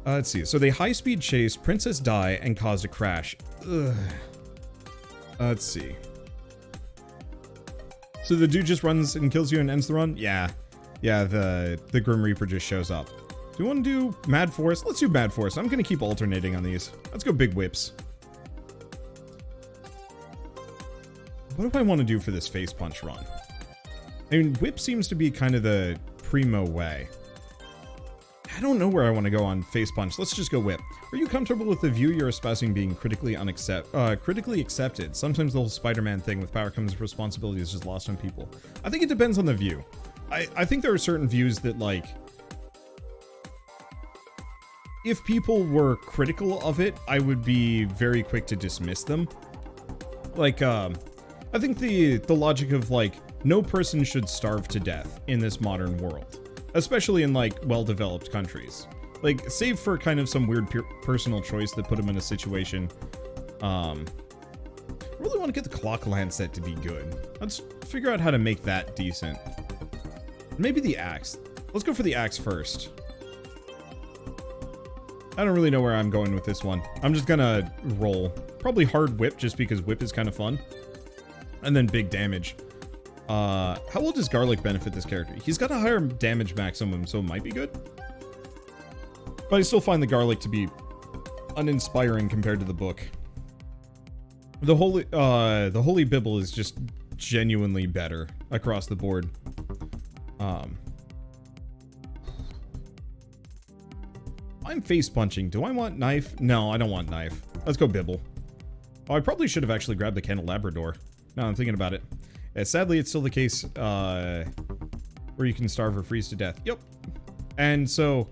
Let's see. So they high-speed chased Princess Di and caused a crash. Ugh. Let's see. So the dude just runs and kills you and ends the run? Yeah. Yeah, the Grim Reaper just shows up. Do you want to do Mad Force? Let's do Mad Force. I'm going to keep alternating on these. Let's go Big Whips. What do I want to do for this Face Punch run? I mean, Whip seems to be kind of the primo way. I don't know where I want to go on Face Punch. Let's just go Whip. Are you comfortable with the view you're espousing being critically accepted? Sometimes the whole Spider-Man thing with power comes with responsibility is just lost on people. I think it depends on the view. I think there are certain views that, like, if people were critical of it, I would be very quick to dismiss them. Like, I think the logic of, like, no person should starve to death in this modern world, especially in, like, well-developed countries. Like, save for kind of some weird personal choice that put them in a situation. I really want to get the Clock Lancet to be good. Let's figure out how to make that decent. Maybe the Axe. Let's go for the Axe first. I don't really know where I'm going with this one. I'm just gonna roll. Probably Hard Whip, just because Whip is kind of fun. And then big damage. How well does Garlic benefit this character? He's got a higher damage maximum, so it might be good. But I still find the Garlic to be uninspiring compared to the book. The Holy Bibble is just genuinely better across the board. I'm face punching. Do I want knife? No, I don't want knife. Let's go Bibble. Oh, I probably should have actually grabbed the Candelabrador. Now I'm thinking about it. Sadly, it's still the case where you can starve or freeze to death. Yep. And so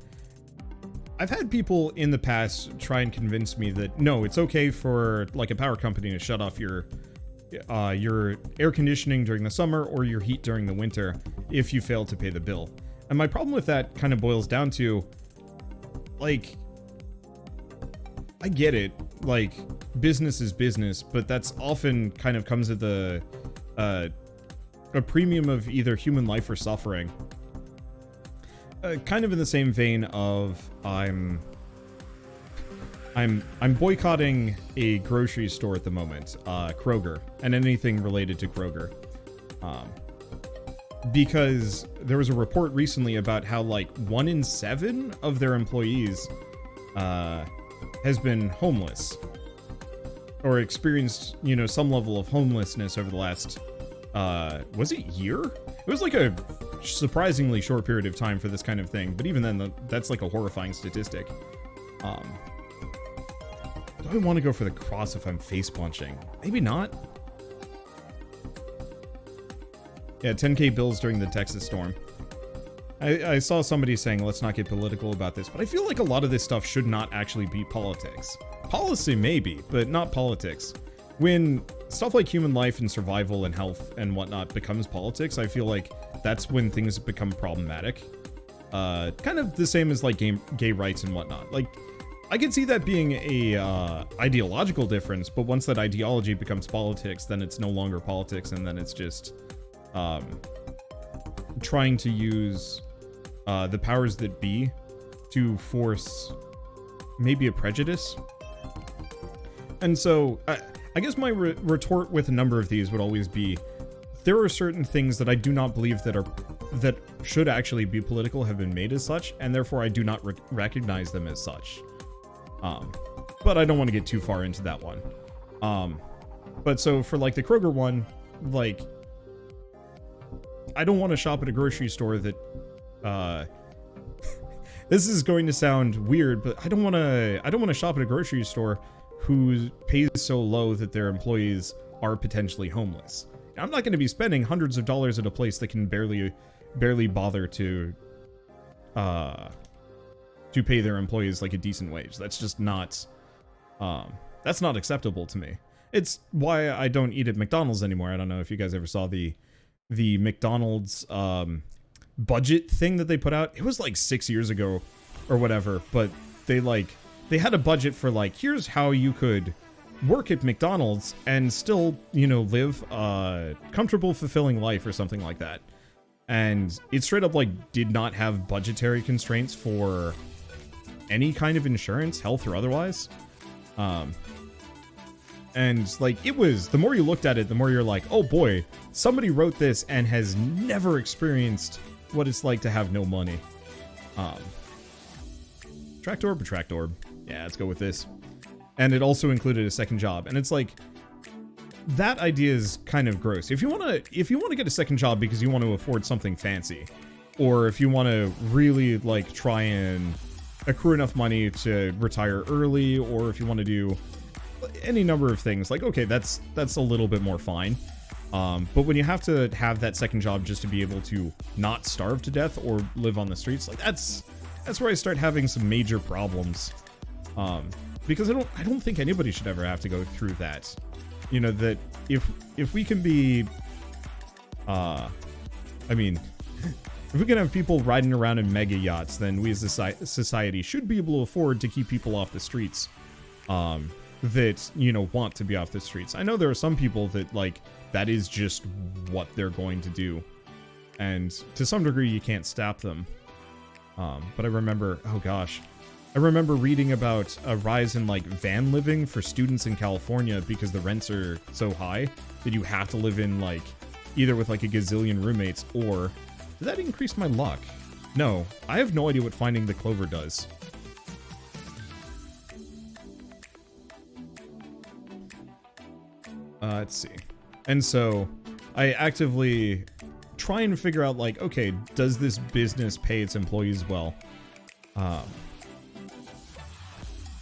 I've had people in the past try and convince me that no, it's okay for like a power company to shut off your air conditioning during the summer or your heat during the winter if you fail to pay the bill. And my problem with that kind of boils down to, like, I get it, like, business is business, but that's often kind of comes at the a premium of either human life or suffering. Kind of in the same vein of I'm boycotting a grocery store at the moment, Kroger, and anything related to Kroger. Because there was a report recently about how, like, 1 in 7 of their employees has been homeless. Or experienced, you know, some level of homelessness over the last, was it year? It was like a surprisingly short period of time for this kind of thing, but even then, that's like a horrifying statistic. Do I want to go for the cross if I'm face punching? Maybe not. Yeah, 10k bills during the Texas storm. I saw somebody saying, let's not get political about this, but I feel like a lot of this stuff should not actually be politics. Policy maybe, but not politics. When stuff like human life and survival and health and whatnot becomes politics, I feel like that's when things become problematic. Kind of the same as like gay rights and whatnot. Like, I could see that being a ideological difference, but once that ideology becomes politics, then it's no longer politics, and then it's just trying to use the powers that be to force maybe a prejudice. And so I guess my retort with a number of these would always be, there are certain things that I do not believe that should actually be political have been made as such, and therefore I do not recognize them as such. But I don't want to get too far into that one. But so for like the Kroger one, like, I don't want to shop at a grocery store that, this is going to sound weird, but I don't want to shop at a grocery store who pays so low that their employees are potentially homeless. I'm not going to be spending hundreds of dollars at a place that can barely bother to pay their employees like a decent wage. That's just not, that's not acceptable to me. It's why I don't eat at McDonald's anymore. I don't know if you guys ever saw the McDonald's budget thing that they put out. It was like 6 years ago or whatever, but they had a budget for like, here's how you could work at McDonald's and still, you know, live a comfortable, fulfilling life or something like that. And it straight up like did not have budgetary constraints for any kind of insurance, health or otherwise. And like, it was, the more you looked at it, the more you're like, oh boy, somebody wrote this and has never experienced what it's like to have no money. Tract orb or tract orb? Yeah, let's go with this. And it also included a second job. And it's like, that idea is kind of gross. If you want to get a second job because you want to afford something fancy, or if you want to really like try and accrue enough money to retire early, or if you want to do any number of things, like, okay, that's a little bit more fine. But when you have to have that second job just to be able to not starve to death or live on the streets, like that's where I start having some major problems. Because I don't think anybody should ever have to go through that. You know, that if we can be, I mean, if we can have people riding around in mega yachts, then we as a society should be able to afford to keep people off the streets. That, you know, want to be off the streets. I know there are some people that, like, that is just what they're going to do. And to some degree, you can't stop them. But I remember, oh gosh, I remember reading about a rise in, like, van living for students in California because the rents are so high that you have to live in, like, either with, like, a gazillion roommates, or... Did that increase my luck? No, I have no idea what finding the clover does. Let's see. And so, I actively try and figure out, like, okay, does this business pay its employees well? I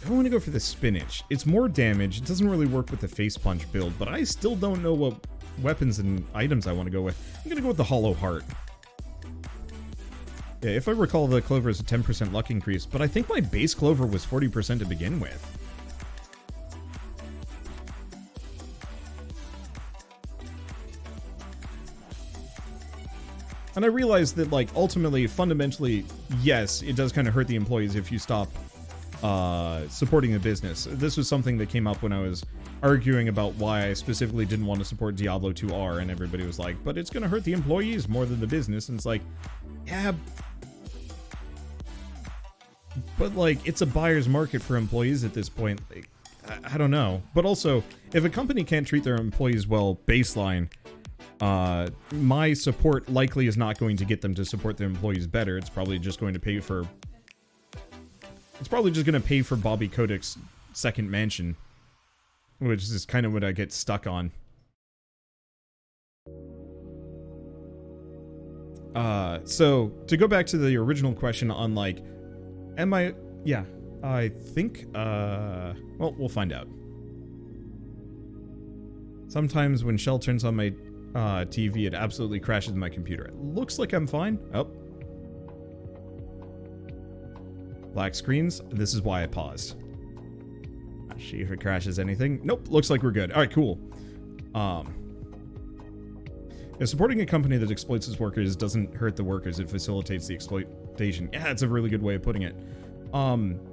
want to go for the spinach. It's more damage. It doesn't really work with the face punch build, but I still don't know what weapons and items I want to go with. I'm going to go with the hollow heart. Yeah, if I recall, the clover is a 10% luck increase, but I think my base clover was 40% to begin with. And I realized that, like, ultimately, fundamentally, yes, it does kind of hurt the employees if you stop supporting the business. This was something that came up when I was arguing about why I specifically didn't want to support Diablo 2R, and everybody was like, but it's going to hurt the employees more than the business. And it's like, yeah, but, like, it's a buyer's market for employees at this point. Like, I don't know. But also, if a company can't treat their employees well, baseline, my support likely is not going to get them to support their employees better. It's probably just going to pay for... It's probably just going to pay for Bobby Kodak's second mansion, which is kind of what I get stuck on. So, to go back to the original question on, like, am I... Yeah, I think, well, we'll find out. Sometimes when Shell turns on my TV, it absolutely crashes my computer. It looks like I'm fine. Oh. Black screens. This is why I paused. Let's see if it crashes anything. Nope, looks like we're good. Alright, cool. Yeah, supporting a company that exploits its workers doesn't hurt the workers, it facilitates the exploitation. Yeah, it's a really good way of putting it.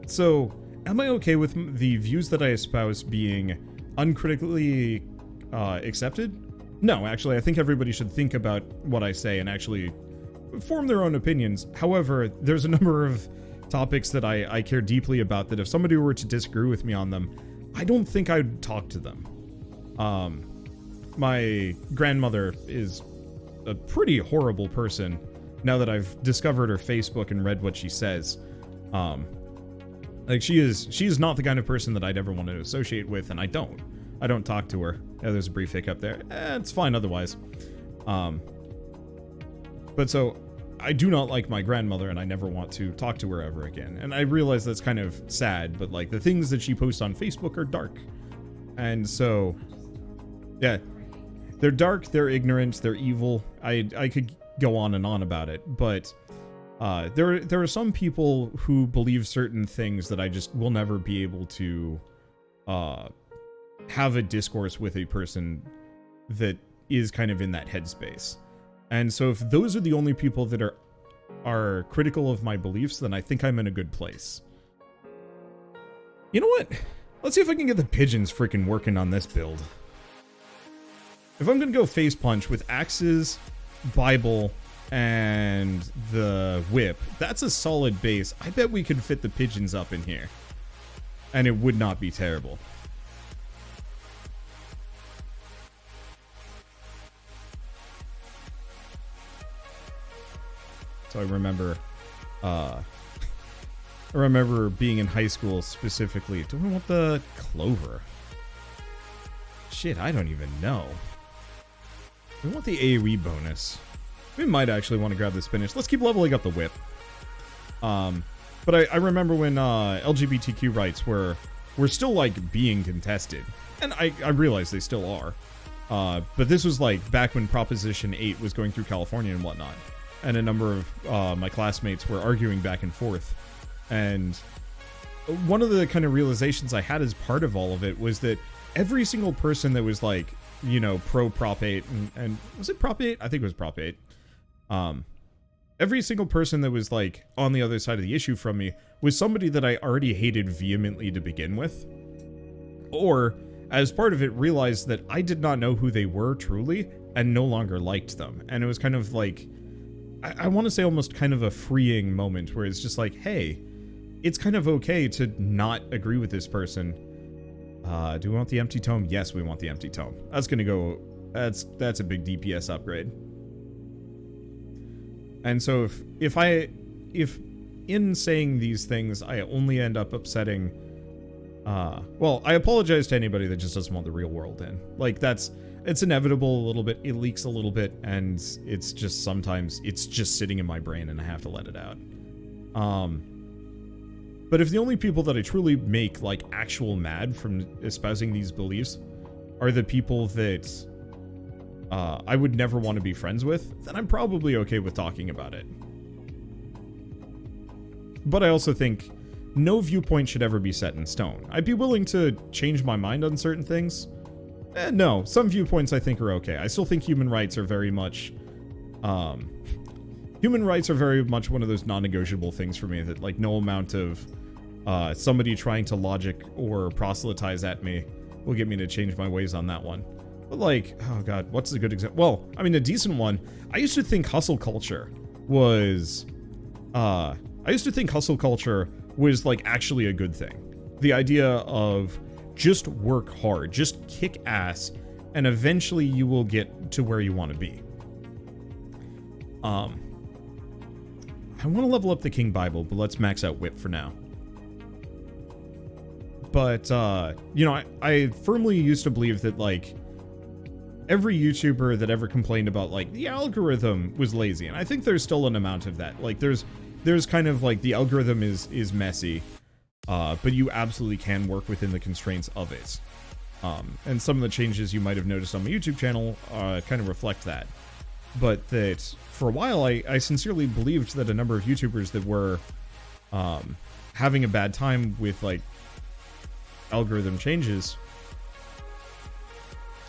So, am I okay with the views that I espouse being uncritically accepted? No, actually, I think everybody should think about what I say and actually form their own opinions. However, there's a number of topics that I care deeply about that if somebody were to disagree with me on them, I don't think I'd talk to them. My grandmother is a pretty horrible person now that I've discovered her Facebook and read what she says. Like, she is not the kind of person that I'd ever want to associate with, and I don't talk to her. Yeah, there's a brief hiccup there. It's fine otherwise. But so, I do not like my grandmother, and I never want to talk to her ever again. And I realize that's kind of sad, but, like, the things that she posts on Facebook are dark. And so, yeah, they're dark, they're ignorant, they're evil. I could go on and on about it, but there are some people who believe certain things that I just will never be able to have a discourse with a person that is kind of in that headspace. And so if those are the only people that are critical of my beliefs, then I think I'm in a good place. You know what? Let's see if I can get the pigeons freaking working on this build. If I'm gonna go face punch with axes, Bible, and the whip. That's a solid base. I bet we could fit the pigeons up in here. And it would not be terrible. So I remember being in high school specifically. Do we want the clover? Shit, I don't even know. We want the AoE bonus. We might actually want to grab the spinach. Let's keep leveling up the whip. But I remember when LGBTQ rights were still like being contested. And I realize they still are. But this was like back when Proposition 8 was going through California and whatnot. And a number of my classmates were arguing back and forth. And one of the kind of realizations I had as part of all of it was that every single person that was like, you know, pro Prop 8 and was it Prop 8? I think it was Prop 8. Every single person that was like on the other side of the issue from me was somebody that I already hated vehemently to begin with. Or as part of it realized that I did not know who they were truly and no longer liked them. And it was kind of like, I want to say almost kind of a freeing moment where it's just like, hey, it's kind of okay to not agree with this person. Do we want the empty tome? Yes, we want the empty tome. That's going to go, that's a big DPS upgrade. And so if in saying these things, I only end up upsetting, well, I apologize to anybody that just doesn't want the real world in. Like, it's inevitable a little bit, it leaks a little bit, and it's just sometimes, it's just sitting in my brain and I have to let it out. But if the only people that I truly make, like, actual mad from espousing these beliefs are the people that I would never want to be friends with, then I'm probably okay with talking about it. But I also think no viewpoint should ever be set in stone. I'd be willing to change my mind on certain things. No, some viewpoints I think are okay. I still think human rights are very much... human rights are very much one of those non-negotiable things for me that, like, no amount of somebody trying to logic or proselytize at me will get me to change my ways on that one. But, like, oh god, what's a good example? Well, I mean, a decent one. I used to think hustle culture was like actually a good thing. The idea of just work hard, just kick ass, and eventually you will get to where you want to be. I want to level up the King Bible, but let's max out Whip for now. But, you know, I firmly used to believe that, like, every YouTuber that ever complained about, like, the algorithm was lazy, and I think there's still an amount of that. Like, there's kind of, like, the algorithm is messy, but you absolutely can work within the constraints of it. And some of the changes you might have noticed on my YouTube channel kind of reflect that. But that, for a while, I sincerely believed that a number of YouTubers that were having a bad time with, like, algorithm changes...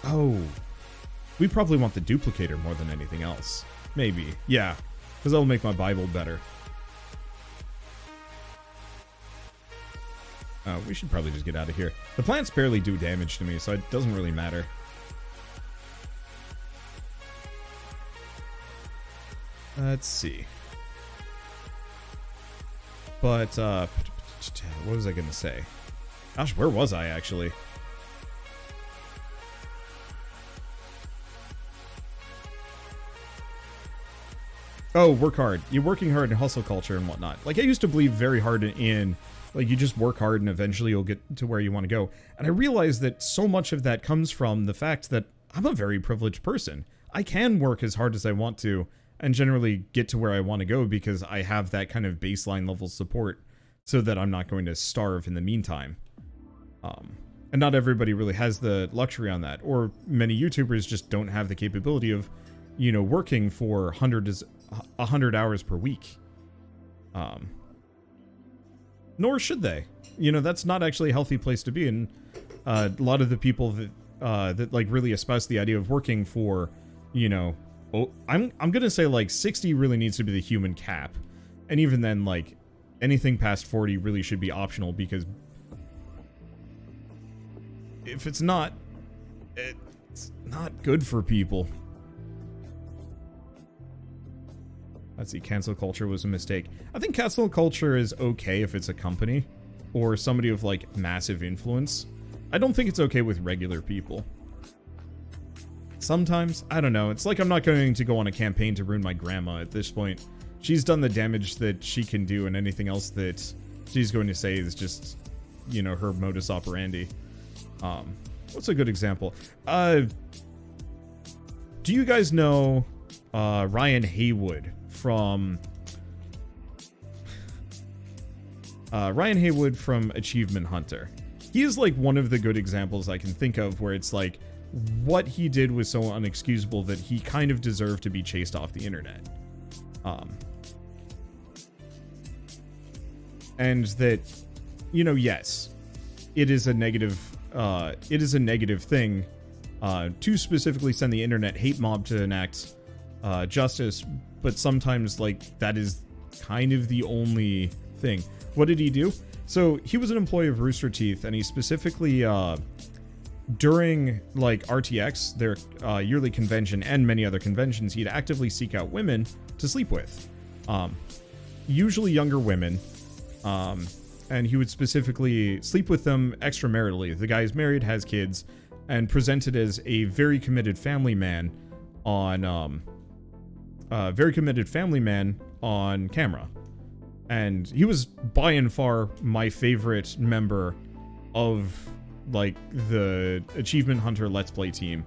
Oh... We probably want the duplicator more than anything else. Maybe. Yeah. Because that'll make my Bible better. We should probably just get out of here. The plants barely do damage to me, so it doesn't really matter. Let's see. But, what was I going to say? Gosh, where was I, actually? Oh, work hard. You're working hard in hustle culture and whatnot. Like, I used to believe very hard in, like, you just work hard and eventually you'll get to where you want to go. And I realized that so much of that comes from the fact that I'm a very privileged person. I can work as hard as I want to and generally get to where I want to go because I have that kind of baseline level support so that I'm not going to starve in the meantime. And not everybody really has the luxury on that. Or many YouTubers just don't have the capability of, you know, working for 100 hours per week. Nor should they. You know, that's not actually a healthy place to be. And a lot of the people that like really espouse the idea of working for, you know, I'm gonna say like 60 really needs to be the human cap. And even then, like, anything past 40 really should be optional because if it's not, it's not good for people. Let's see, cancel culture was a mistake. I think cancel culture is okay if it's a company or somebody of like massive influence. I don't think it's okay with regular people. Sometimes, I don't know. It's like I'm not going to go on a campaign to ruin my grandma at this point. She's done the damage that she can do, and anything else that she's going to say is just, you know, her modus operandi. What's a good example? Do you guys know Ryan Haywood from Achievement Hunter? He is like one of the good examples I can think of where it's like what he did was so unexcusable that he kind of deserved to be chased off the internet. And that, you know, yes, it is a negative thing to specifically send the internet hate mob to enact justice, but sometimes like that is kind of the only thing. What did he do? So he was an employee of Rooster Teeth, and he specifically during like RTX, their yearly convention, and many other conventions, he'd actively seek out women to sleep with, usually younger women, and he would specifically sleep with them extramaritally. The guy is married, has kids, and presented as a very committed family man on camera. And he was by and far my favorite member of like the Achievement Hunter Let's Play team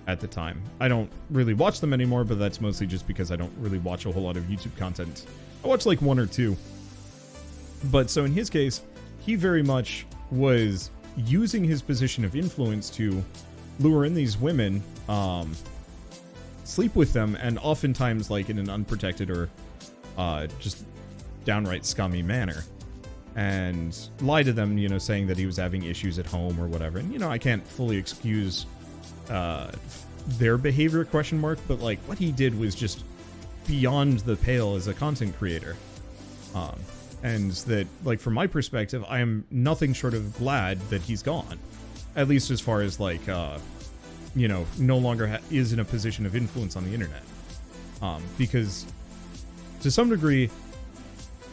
at the time. I don't really watch them anymore, but that's mostly just because I don't really watch a whole lot of YouTube content. I watch like one or two. But so in his case, he very much was using his position of influence to lure in these women, sleep with them, and oftentimes like in an unprotected or just downright scummy manner, and lie to them, you know, saying that he was having issues at home or whatever. And, you know, I can't fully excuse their behavior, question mark, but like what he did was just beyond the pale as a content creator. And that, like, from my perspective, I am nothing short of glad that he's gone. At least as far as, like, you know, no longer is in a position of influence on the internet. Because, to some degree,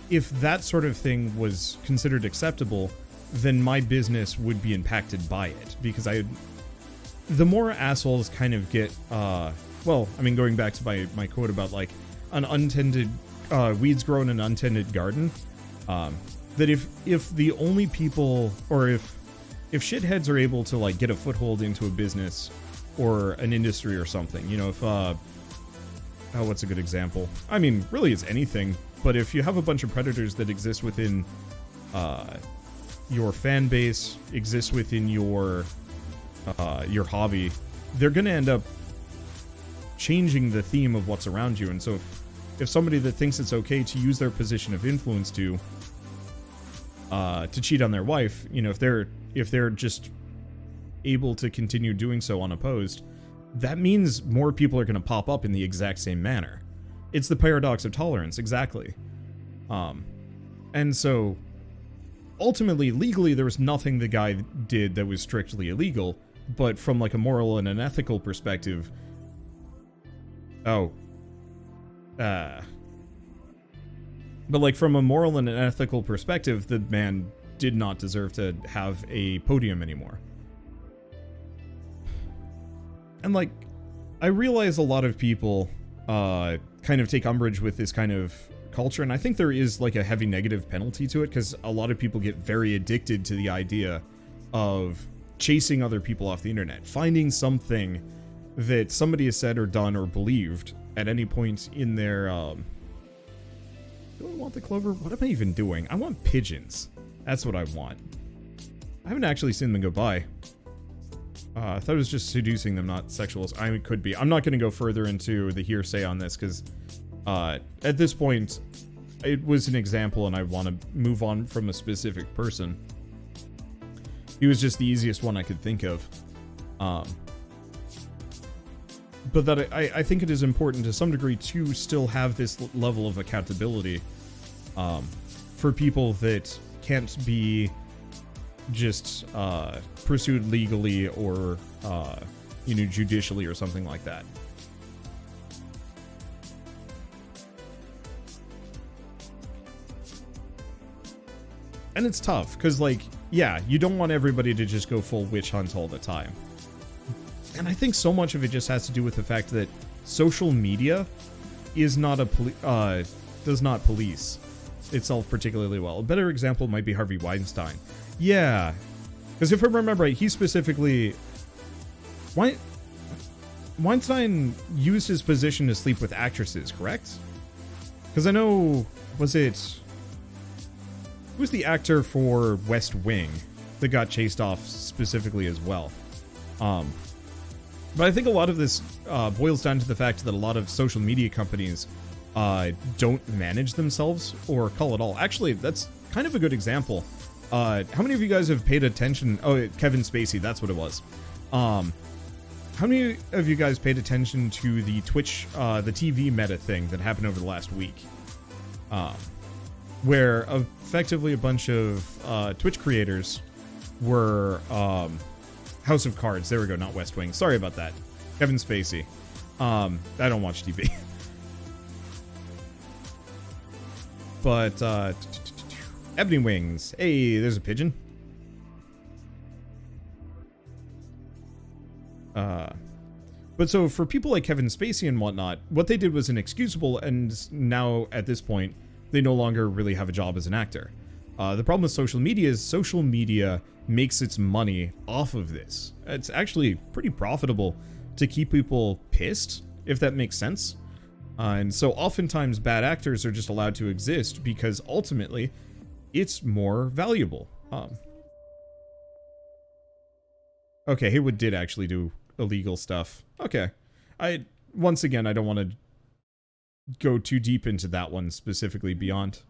if that sort of thing was considered acceptable, then my business would be impacted by it. Because the more assholes kind of get, well, I mean, going back to my quote about, like, an untended, weeds grow in an untended garden, that if the only people, or if shitheads are able to like get a foothold into a business or an industry or something, you know, if what's a good example? I mean, really it's anything, but if you have a bunch of predators that exist within your fan base, exist within your hobby, they're gonna end up changing the theme of what's around you. And so if somebody that thinks it's okay to use their position of influence to cheat on their wife, you know, if they're just able to continue doing so unopposed, that means more people are going to pop up in the exact same manner. It's the paradox of tolerance, exactly. And so ultimately, legally, there was nothing the guy did that was strictly illegal, but from like a moral and an ethical perspective, but like from a moral and an ethical perspective, the man did not deserve to have a podium anymore. And like, I realize a lot of people kind of take umbrage with this kind of culture, and I think there is like a heavy negative penalty to it, because a lot of people get very addicted to the idea of chasing other people off the internet, finding something that somebody has said or done or believed at any point in their do I want the clover? What am I even doing? I want pigeons. That's what I want. I haven't actually seen them go by. I thought it was just seducing them, not sexual. I mean, it could be. I'm not going to go further into the hearsay on this, because at this point, it was an example, and I want to move on from a specific person. He was just the easiest one I could think of. But that I think it is important to some degree to still have this level of accountability for people that can't be just pursued legally or you know, judicially or something like that. And it's tough, because, like, yeah, you don't want everybody to just go full witch hunt all the time. And I think so much of it just has to do with the fact that social media is not does not police itself particularly well. A better example might be Harvey Weinstein. Yeah, because if I remember right, he specifically... Weinstein used his position to sleep with actresses, correct? Because I know... Who's the actor for West Wing that got chased off specifically as well? But I think a lot of this boils down to the fact that a lot of social media companies don't manage themselves or call it all. Actually, that's kind of a good example. How many of you guys have paid attention? Oh, Kevin Spacey, that's what it was. How many of you guys paid attention to the Twitch, the TV meta thing that happened over the last week? Where effectively a bunch of Twitch creators were House of Cards. There we go, not West Wing. Sorry about that. Kevin Spacey. I don't watch TV. But Ebony Wings. Hey, there's a pigeon. But so for people like Kevin Spacey and whatnot, what they did was inexcusable, and now at this point, they no longer really have a job as an actor. The problem with social media is social media makes its money off of this. It's actually pretty profitable to keep people pissed, if that makes sense. And so oftentimes bad actors are just allowed to exist because ultimately it's more valuable. Okay, Haywood did actually do illegal stuff. Okay. Once again, I don't want to go too deep into that one specifically beyond.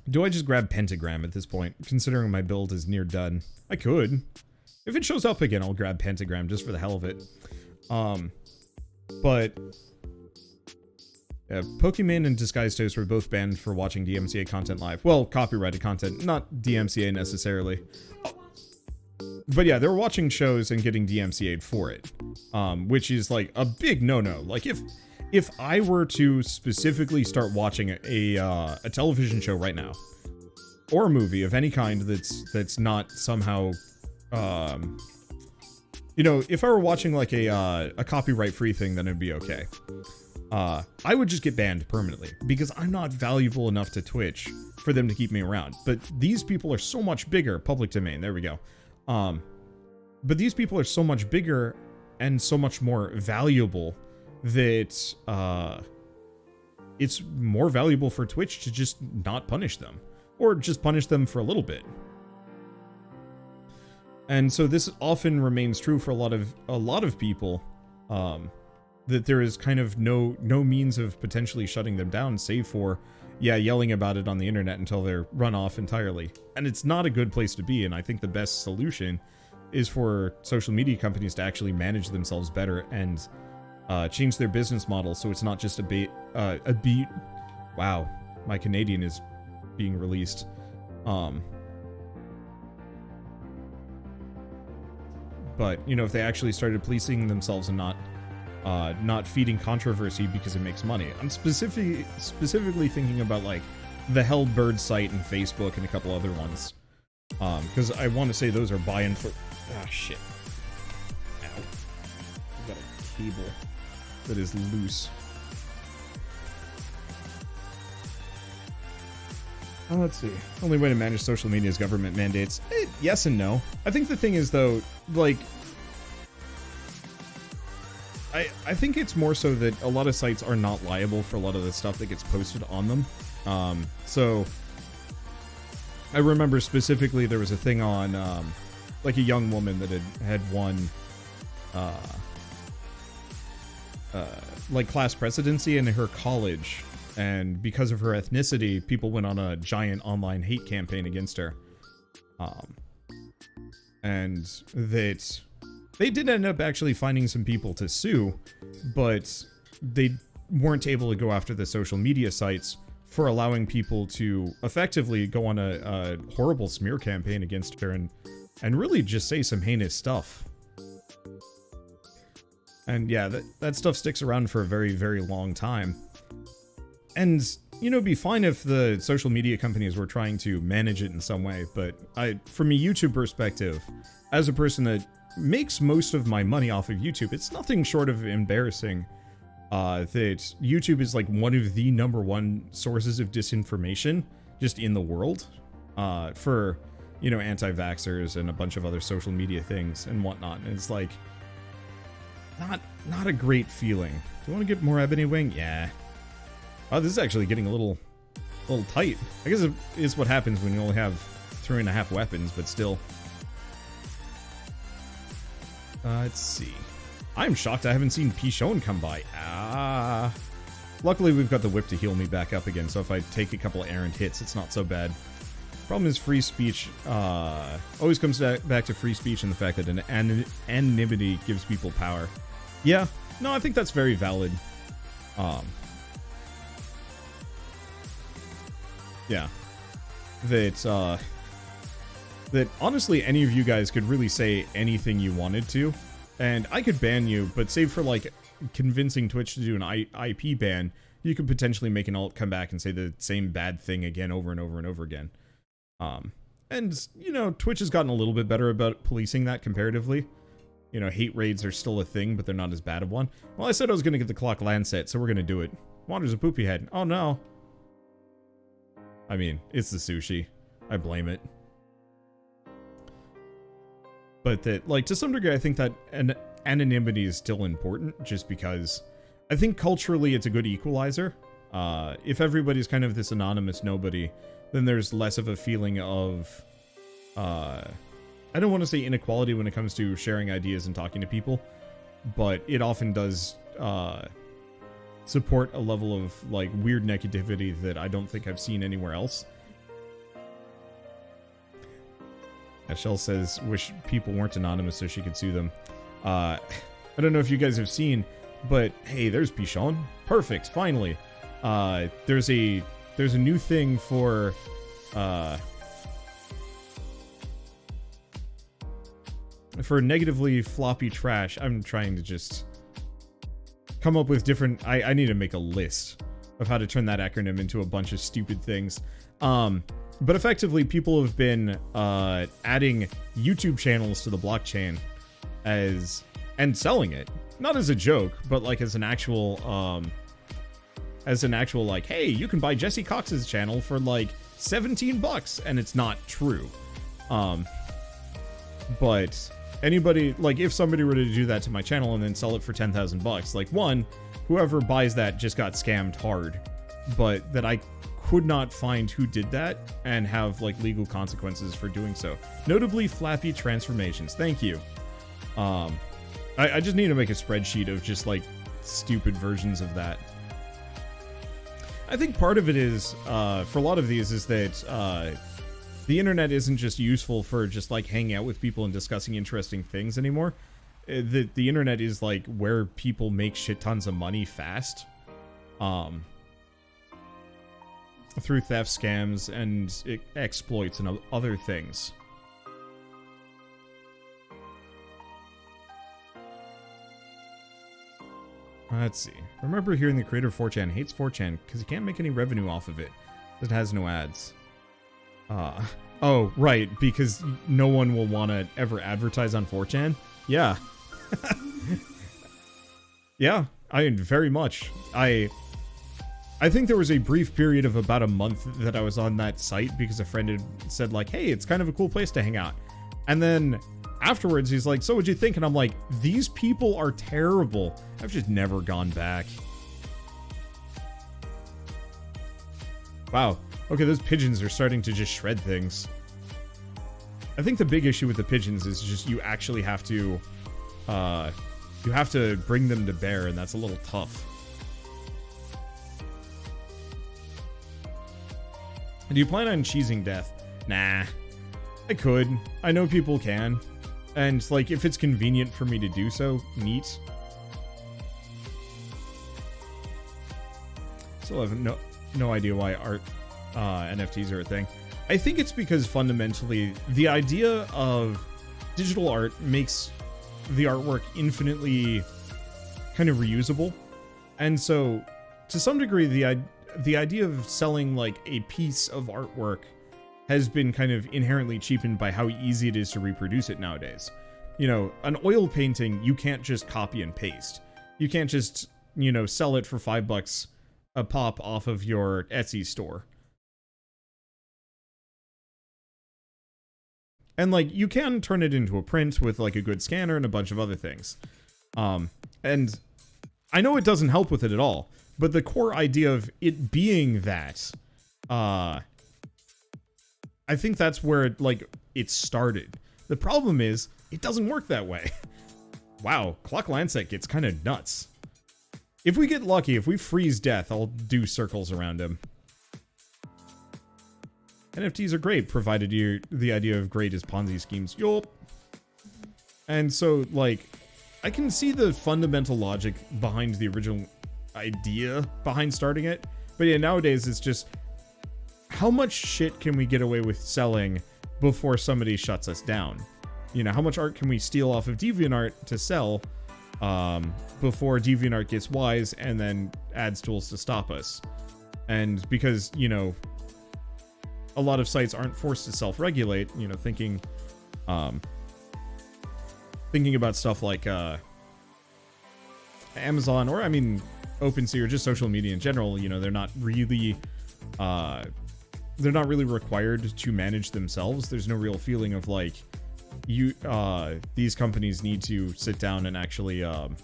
Do I just grab Pentagram at this point, considering my build is near done? I could. If it shows up again, I'll grab Pentagram just for the hell of it. But yeah, Pokemon and Disguised Toast were both banned for watching DMCA content live. Well, copyrighted content, not DMCA necessarily. But yeah, they were watching shows and getting DMCA'd for it, which is like a big no-no. Like if I were to specifically start watching a television show right now, or a movie of any kind that's not somehow, you know, if I were watching like a copyright-free thing, then it'd be okay. I would just get banned permanently because I'm not valuable enough to Twitch for them to keep me around. But these people are so much bigger. Public domain. There we go. But these people are so much bigger and so much more valuable that it's more valuable for Twitch to just not punish them, or just punish them for a little bit. And so this often remains true for a lot of people, that there is kind of no means of potentially shutting them down, save for, yeah, yelling about it on the internet until they're run off entirely. And it's not a good place to be, and I think the best solution is for social media companies to actually manage themselves better and change their business model so it's not just a beat. Wow, my Canadian is being released. But, you know, if they actually started policing themselves and not feeding controversy because it makes money. I'm specifically thinking about, like, the Held Bird site and Facebook and a couple other ones. Because I want to say those are buy-in for... Ah, shit. Ow. I've got a cable that is loose. Let's see. Only way to manage social media is government mandates. Yes and no. I think the thing is, though, like... I think it's more so that a lot of sites are not liable for a lot of the stuff that gets posted on them. So... I remember specifically there was a thing on, like a young woman that had won, like class presidency in her college, and because of her ethnicity, people went on a giant online hate campaign against her. And that they did end up actually finding some people to sue, but they weren't able to go after the social media sites for allowing people to effectively go on a horrible smear campaign against her and really just say some heinous stuff. And yeah, that stuff sticks around for a very, very long time. And, you know, it'd be fine if the social media companies were trying to manage it in some way, but from a YouTube perspective, as a person that makes most of my money off of YouTube, it's nothing short of embarrassing that YouTube is like one of the #1 sources of disinformation just in the world for, you know, anti-vaxxers and a bunch of other social media things and whatnot. And it's like, not a great feeling. Do you want to get more ebony wing? Yeah. Oh, this is actually getting a little tight. I guess it is what happens when you only have 3.5 weapons, but still. Let's see. I'm shocked I haven't seen Pigeon come by. Luckily, we've got the whip to heal me back up again, so if I take a couple errant hits, it's not so bad. Problem is free speech always comes back to free speech and the fact that anonymity gives people power. Yeah, no, I think that's very valid. Yeah. That honestly any of you guys could really say anything you wanted to, and I could ban you, but save for like convincing Twitch to do an IP ban, you could potentially make an alt come back and say the same bad thing again over and over and over again. And, you know, Twitch has gotten a little bit better about policing that comparatively. You know, hate raids are still a thing, but they're not as bad of one. Well, I said I was going to get the clock land set, so we're going to do it. Wander's a poopy head. Oh, no. I mean, it's the sushi. I blame it. But that, like, to some degree, I think that anonymity is still important, just because I think culturally it's a good equalizer. If everybody's kind of this anonymous nobody, then there's less of a feeling of, I don't want to say inequality when it comes to sharing ideas and talking to people, but it often does support a level of, like, weird negativity that I don't think I've seen anywhere else. Shell says, wish people weren't anonymous so she could sue them. I don't know if you guys have seen, but hey, there's Pigeon. Perfect, finally. There's a new thing for negatively floppy trash. I'm trying to just come up with different... I need to make a list of how to turn that acronym into a bunch of stupid things. But effectively, people have been adding YouTube channels to the blockchain and selling it. Not as a joke, but like as an actual like, hey, you can buy Jesse Cox's channel for like $17, and it's not true. But anybody, like, if somebody were to do that to my channel and then sell it for $10,000, like, one, whoever buys that just got scammed hard, but that I could not find who did that and have like legal consequences for doing so. Notably, Flappy Transformations. Thank you. I just need to make a spreadsheet of just like stupid versions of that. I think part of it is, for a lot of these, is that the internet isn't just useful for just like hanging out with people and discussing interesting things anymore. The internet is like where people make shit tons of money fast. Through theft, scams, and exploits and other things. Let's see. Remember hearing the creator of 4chan hates 4chan because he can't make any revenue off of it. It has no ads. Oh, right, because no one will want to ever advertise on 4chan? Yeah. Yeah, very much. I think there was a brief period of about a month that I was on that site because a friend had said like, hey, it's kind of a cool place to hang out. And then afterwards he's like, so what'd you think? And I'm like, these people are terrible. I've just never gone back. Wow. Okay, those pigeons are starting to just shred things. I think the big issue with the pigeons is just you actually have to bring them to bear, and that's a little tough. Do you plan on cheesing death? Nah. I could. I know people can. And, like, if it's convenient for me to do so, neat. Still have no idea why art NFTs are a thing. I think it's because fundamentally the idea of digital art makes the artwork infinitely kind of reusable. And so, to some degree, the idea of selling like a piece of artwork has been kind of inherently cheapened by how easy it is to reproduce it nowadays. You know, an oil painting, you can't just copy and paste. You can't just, you know, sell it for $5 a pop off of your Etsy store. And like, you can turn it into a print with like a good scanner and a bunch of other things. And I know it doesn't help with it at all, but the core idea of it being that, I think that's where it started. The problem is, it doesn't work that way. Wow, Clock Lancet gets kind of nuts. If we get lucky, if we freeze death, I'll do circles around him. NFTs are great, provided the idea of great is Ponzi schemes. Yup. And so, like, I can see the fundamental logic behind the original idea behind starting it. But yeah, nowadays it's just, how much shit can we get away with selling before somebody shuts us down? You know, how much art can we steal off of DeviantArt to sell before DeviantArt gets wise and then adds tools to stop us? And because, you know, a lot of sites aren't forced to self-regulate, you know, thinking about stuff like Amazon, or I mean OpenSea, or just social media in general. You know, they're not really required to manage themselves. There's no real feeling of like these companies need to sit down and actually and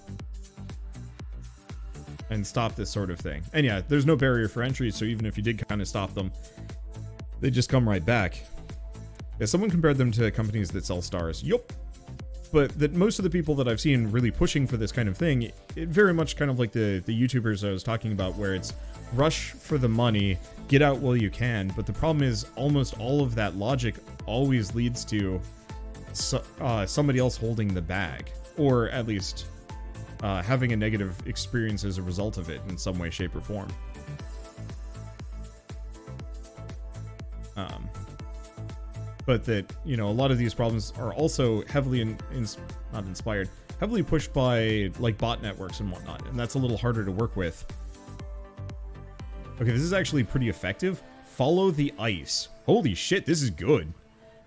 stop this sort of thing. And yeah, there's no barrier for entry, so even if you did kind of stop them, they just come right back. Yeah, someone compared them to companies that sell stars. Yup. But that most of the people that I've seen really pushing for this kind of thing, it very much kind of like the YouTubers I was talking about, where it's rush for the money, get out while you can. But the problem is almost all of that logic always leads to somebody else holding the bag, or at least having a negative experience as a result of it in some way, shape, or form. But that, you know, a lot of these problems are also heavily heavily pushed by like bot networks and whatnot, and that's a little harder to work with. Okay, this is actually pretty effective. Follow the ice. Holy shit, this is good.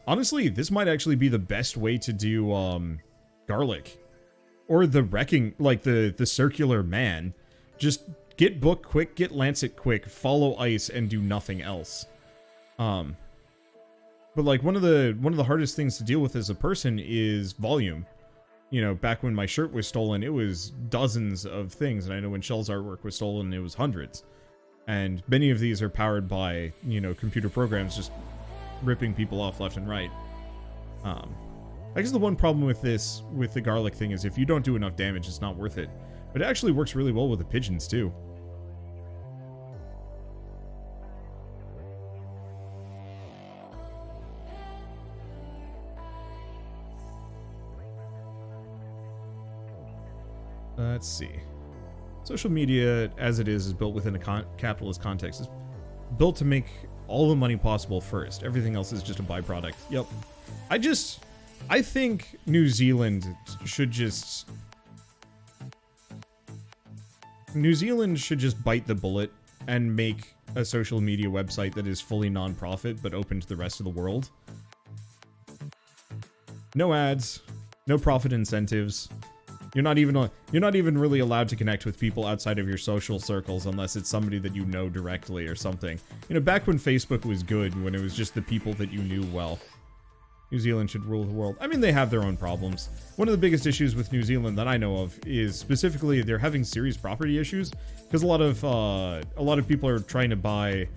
Honestly, this might actually be the best way to do garlic, or the wrecking, like the circular man. Just get book quick, get Lancet quick, follow ice, and do nothing else. But like one of the hardest things to deal with as a person is volume. You know, back when my shirt was stolen, it was dozens of things, and I know when Shell's artwork was stolen, it was hundreds. And many of these are powered by, you know, computer programs just ripping people off left and right. I guess the one problem with the garlic thing is if you don't do enough damage, it's not worth it. But it actually works really well with the pigeons too. Let's see. Social media, as it is built within a capitalist context. It's built to make all the money possible first. Everything else is just a byproduct. Yep. I think New Zealand should just bite the bullet and make a social media website that is fully non-profit but open to the rest of the world. No ads, no profit incentives. You're not even really allowed to connect with people outside of your social circles unless it's somebody that you know directly or something. You know, back when Facebook was good, when it was just the people that you knew well. New Zealand should rule the world. I mean, they have their own problems. One of the biggest issues with New Zealand that I know of is specifically they're having serious property issues because a lot of people are trying to buy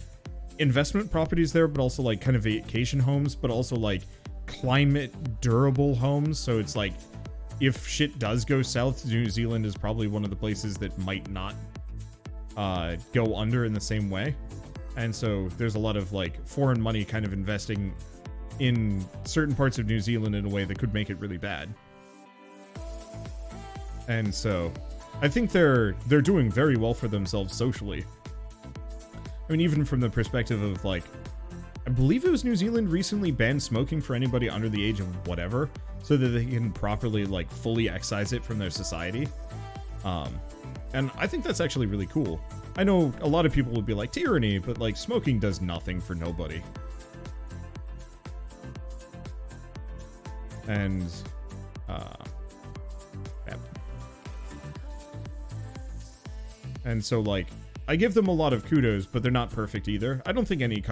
investment properties there, but also like kind of vacation homes, but also like climate durable homes. So it's like, if shit does go south, New Zealand is probably one of the places that might not go under in the same way. And so there's a lot of like foreign money kind of investing in certain parts of New Zealand in a way that could make it really bad. And so I think they're doing very well for themselves socially. I mean, even from the perspective of like, I believe it was New Zealand recently banned smoking for anybody under the age of whatever, so that they can properly, like, fully excise it from their society. And I think that's actually really cool. I know a lot of people would be like, tyranny, but like smoking does nothing for nobody. And, yeah. And so like, I give them a lot of kudos, but they're not perfect either. I don't think any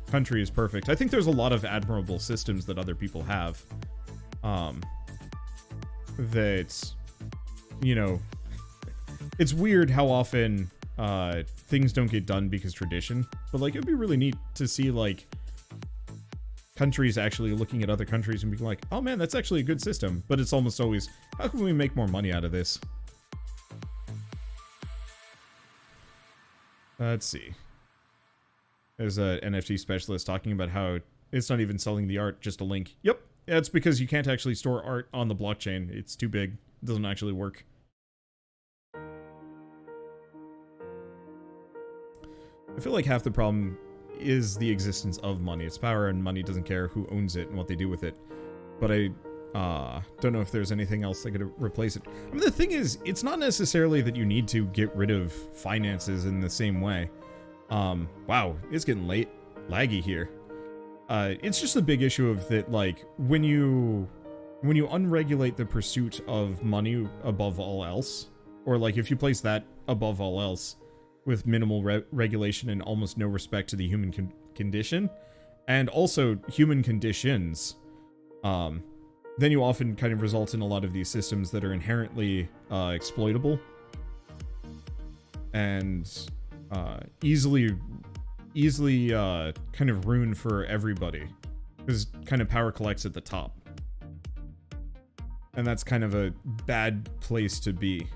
country is perfect. I think there's a lot of admirable systems that other people have. That, you know, it's weird how often things don't get done because tradition, but like it'd be really neat to see like countries actually looking at other countries and being like, oh man, that's actually a good system. But it's almost always, how can we make more money out of this? Let's see. There's a NFT specialist talking about how it's not even selling the art, just a link. Yep. Yeah, it's because you can't actually store art on the blockchain. It's too big. It doesn't actually work. I feel like half the problem is the existence of money. It's power, and money doesn't care who owns it and what they do with it. But I don't know if there's anything else that could replace it. I mean, the thing is, it's not necessarily that you need to get rid of finances in the same way. Wow, it's getting late. Laggy here. It's just a big issue of that, like, when you unregulate the pursuit of money above all else, or like if you place that above all else with minimal regulation and almost no respect to the human condition, and also human conditions, then you often kind of result in a lot of these systems that are inherently exploitable and easily kind of ruin for everybody, because kind of power collects at the top, and that's kind of a bad place to be,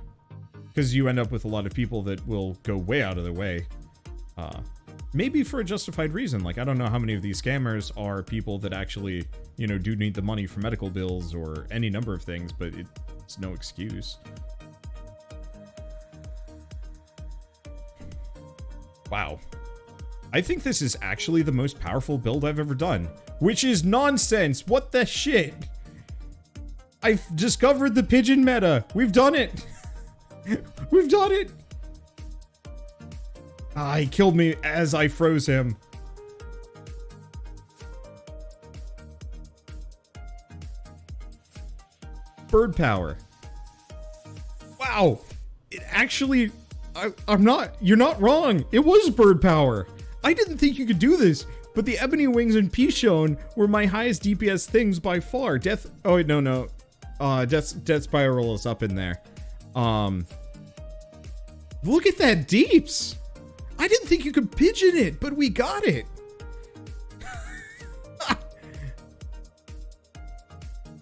because you end up with a lot of people that will go way out of their way, maybe for a justified reason. Like, I don't know how many of these scammers are people that actually, you know, do need the money for medical bills or any number of things, but it's no excuse. Wow. I think this is actually the most powerful build I've ever done, which is nonsense. What the shit? I've discovered the Pigeon meta. We've done it. We've done it. Ah, he killed me as I froze him. Bird power. Wow. It actually... you're not wrong. It was bird power. I didn't think you could do this, but the Ebony Wings and Pigeon were my highest DPS things by far. Death... Oh, wait, no. Death Spiral is up in there. Look at that deeps. I didn't think you could pigeon it, but we got it.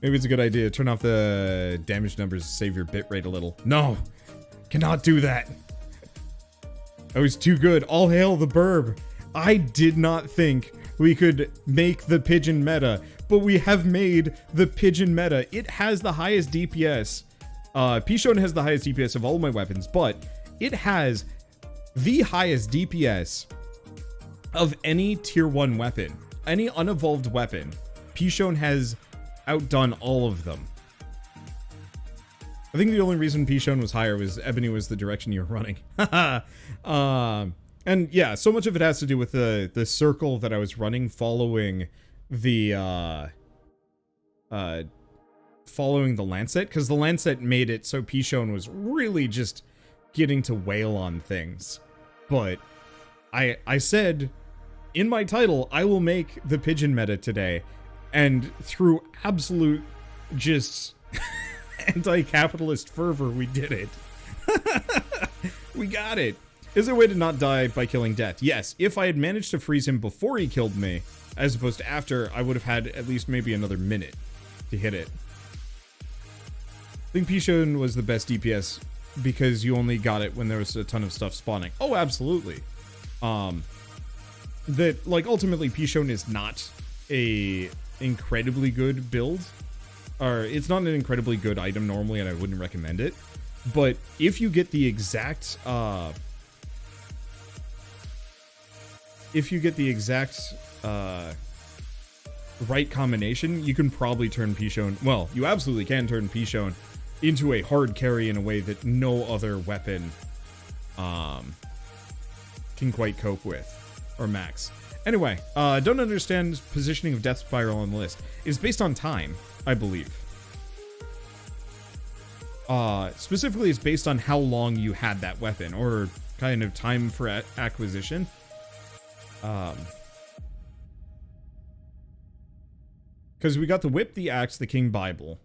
Maybe it's a good idea to turn off the damage numbers to save your bitrate a little. No, cannot do that. That was too good. All hail the burb. I did not think we could make the Pigeon meta, but we have made the Pigeon meta. It has the highest DPS. Pigeon has the highest DPS of all my weapons, but it has the highest DPS of any tier 1 weapon. Any unevolved weapon. Pigeon has outdone all of them. I think the only reason Pigeon was higher was Ebony was the direction you were running. And yeah, so much of it has to do with the circle that I was running following the Lancet, because the Lancet made it so Pigeon was really just getting to wail on things. But I said in my title, I will make the Pigeon meta today, and through absolute just anti-capitalist fervor, we did it. We got it. Is there a way to not die by killing Death? Yes, if I had managed to freeze him before he killed me, as opposed to after, I would have had at least maybe another minute to hit it. I think Pigeon was the best DPS because you only got it when there was a ton of stuff spawning. Oh, absolutely. That, like, ultimately Pigeon is not a incredibly good build. Or, it's not an incredibly good item normally, and I wouldn't recommend it. But if you get the exact, right combination, you can probably turn Pigeon, well, you absolutely can turn Pigeon into a hard carry in a way that no other weapon can quite cope with. Or max. Anyway, don't understand positioning of Death Spiral on the list. It's based on time, I believe. Specifically, it's based on how long you had that weapon, or kind of time for acquisition. Because we got the whip, the axe, the King Bible.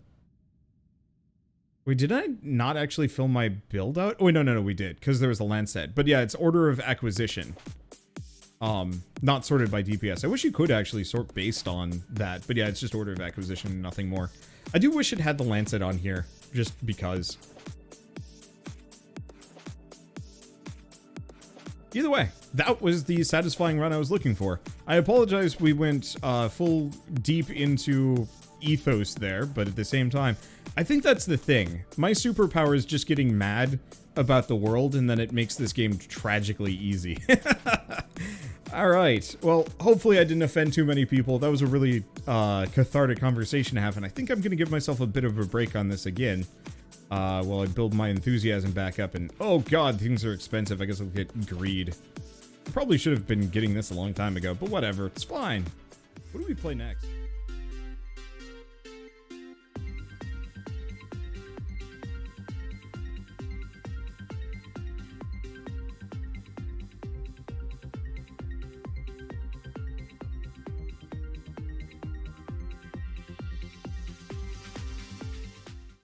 Wait, did I not actually fill my build out? Oh, no, we did, because there was a lancet. But yeah, it's order of acquisition. Not sorted by DPS. I wish you could actually sort based on that. But yeah, it's just order of acquisition, nothing more. I do wish it had the lancet on here, just because. Either way, that was the satisfying run I was looking for. I apologize we went full deep into ethos there, but at the same time, I think that's the thing. My superpower is just getting mad about the world, and then it makes this game tragically easy. Alright, well, hopefully I didn't offend too many people. That was a really cathartic conversation to have, and I think I'm going to give myself a bit of a break on this again. While I build my enthusiasm back up, and oh god, things are expensive. I guess I'll get greed. Probably should have been getting this a long time ago, but whatever, it's fine. What do we play next?